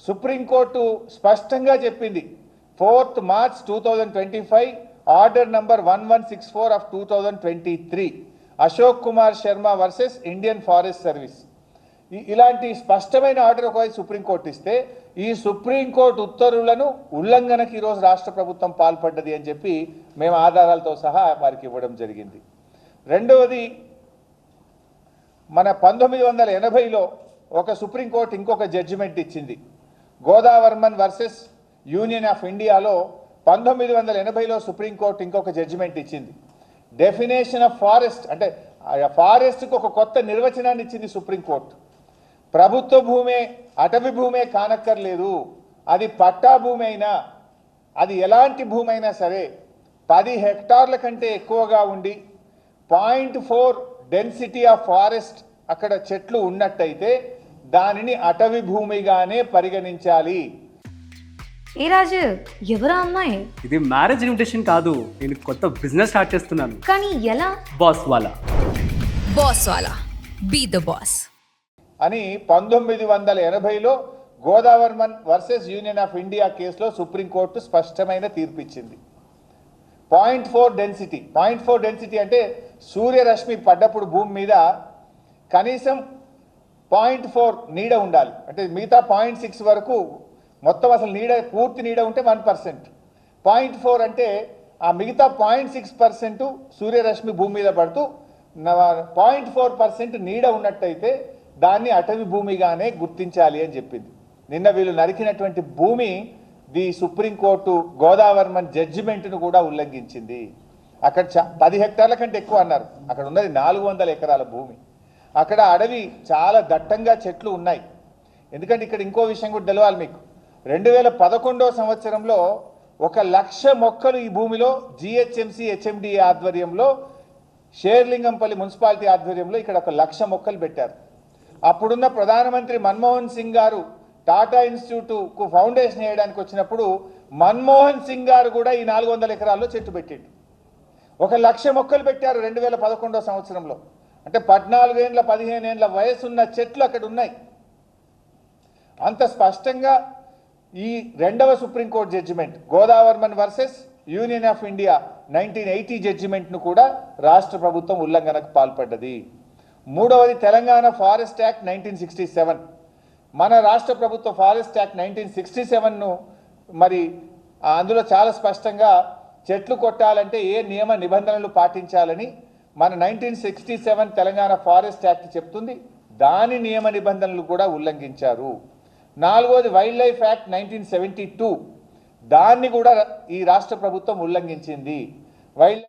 Supreme court స్పష్టంగా చెప్పింది 4th March 2025 order number 1164 of 2023 Ashok Kumar Sharma versus Indian forest service. ఇలాంటి స్పష్టమైన ఆర్డర్ ఒకవైపు సుప్రీంకోర్టు ఇస్తే ఈ సుప్రీంకోర్టు ఉత్తర్వులను ఉల్లంఘనకి ఈరోజు రాష్ట్ర ప్రభుత్వం పాల్పడ్డది అని చెప్పి మేము ఆధారాలతో సహా వారికి ఇవ్వడం జరిగింది. రెండవది, మన 1980లో ఒక సుప్రీంకోర్టు ఇంకొక జడ్జిమెంట్ ఇచ్చింది. గోదావర్మన్ వర్సెస్ యూనియన్ ఆఫ్ ఇండియాలో 1980లో సుప్రీంకోర్టు ఇంకొక జడ్జిమెంట్ ఇచ్చింది. డెఫినేషన్ ఆఫ్ ఫారెస్ట్ అంటే ఫారెస్ట్కి ఒక కొత్త నిర్వచనాన్ని ఇచ్చింది సుప్రీంకోర్టు. ప్రభుత్వ భూమే అటవీ భూమే కానక్కర్లేదు, అది పట్టా భూమి అయినా, అది ఎలాంటి భూమి అయినా సరే 10 హెక్టార్ల కంటే ఎక్కువగా ఉండి 0.4 డెన్సిటీ ఆఫ్ ఫారెస్ట్ అక్కడ చెట్లు ఉన్నట్టయితే దానిని అటవీ భూమిగానే పరిగణించాలి. ఏ రాజు, ఎవరా అమ్మాయి? ఇది మ్యారేజ్ ఇన్విటేషన్ కాదు, నేను కొత్త బిజినెస్ స్టార్ట్ చేస్తున్నాను. కానీ ఎలా? బాస్ వాలా. బాస్ వాలా, బీ ద బాస్ అని 1980లో Godavarman versus union of India కేసులో సుప్రీంకోర్టు స్పష్టమైన తీర్పు ఇచ్చింది. 0.4 డెన్సిటీ, 0.4 డెన్సిటీ అంటే సూర్యరశ్మి పడ్డప్పుడు భూమి మీద కనీసం 0.4 నీడ ఉండాలి. అంటే మిగతా 0.6 వరకు మొత్తం అసలు నీడ, పూర్తి నీడ ఉంటే 1%. 0.4 అంటే ఆ మిగతా 0.6% సూర్యరశ్మి భూమి మీద పడుతూ 0.4% నీడ ఉన్నట్టయితే దాన్ని అటవీ భూమిగానే గుర్తించాలి అని చెప్పింది. నిన్న వీళ్ళు నరికినటువంటి భూమి ది సుప్రీంకోర్టు గోదావర్మన్ జడ్జిమెంట్ను కూడా ఉల్లంఘించింది. అక్కడ 10 హెక్టార్ల కంటే ఎక్కువ అన్నారు, అక్కడ ఉన్నది 400 ఎకరాల భూమి. అక్కడ అడవి చాలా దట్టంగా చెట్లు ఉన్నాయి. ఎందుకంటే ఇక్కడ ఇంకో విషయం కూడా తెలవాలి మీకు. 2011 సంవత్సరంలో 1,00,000 మొక్కలు ఈ భూమిలో జిహెచ్ఎంసి హెచ్ఎండిఏ ఆధ్వర్యంలో, షేర్లింగంపల్లి మున్సిపాలిటీ ఆధ్వర్యంలో ఇక్కడ 1,00,000 మొక్కలు పెట్టారు. అప్పుడున్న ప్రధానమంత్రి మన్మోహన్ సింగ్ గారు టాటా ఇన్స్టిట్యూట్కు ఫౌండేషన్ వేయడానికి వచ్చినప్పుడు మన్మోహన్ సింగ్ గారు కూడా ఈ 400 ఎకరాల్లో చెట్టు పెట్టిండు. 1,00,000 మొక్కలు పెట్టారు 2011 సంవత్సరంలో. అంటే 14 ఏళ్ళ 15 ఏళ్ళ వయసున్న చెట్లు అక్కడ ఉన్నాయి. అంత స్పష్టంగా ఈ రెండవ supreme court judgment Godavarman versus union of India 1980 జడ్జిమెంట్ను కూడా రాష్ట్ర ప్రభుత్వం ఉల్లంఘనకు పాల్పడ్డది. మూడవది, తెలంగాణ ఫారెస్ట్ యాక్ట్ 1967. మన రాష్ట్ర ప్రభుత్వ ఫారెస్ట్ యాక్ట్ 1967ను మరి అందులో చాలా స్పష్టంగా చెట్లు కొట్టాలంటే ఏ నియమ నిబంధనలు పాటించాలని మన 1967 తెలంగాణ ఫారెస్ట్ యాక్ట్ చెప్తుంది. దాని నియమ నిబంధనలు కూడా ఉల్లంఘించారు. నాలుగోది, వైల్డ్ లైఫ్ యాక్ట్ 1972, దాన్ని కూడా ఈ రాష్ట్ర ప్రభుత్వం ఉల్లంఘించింది. వైల్డ్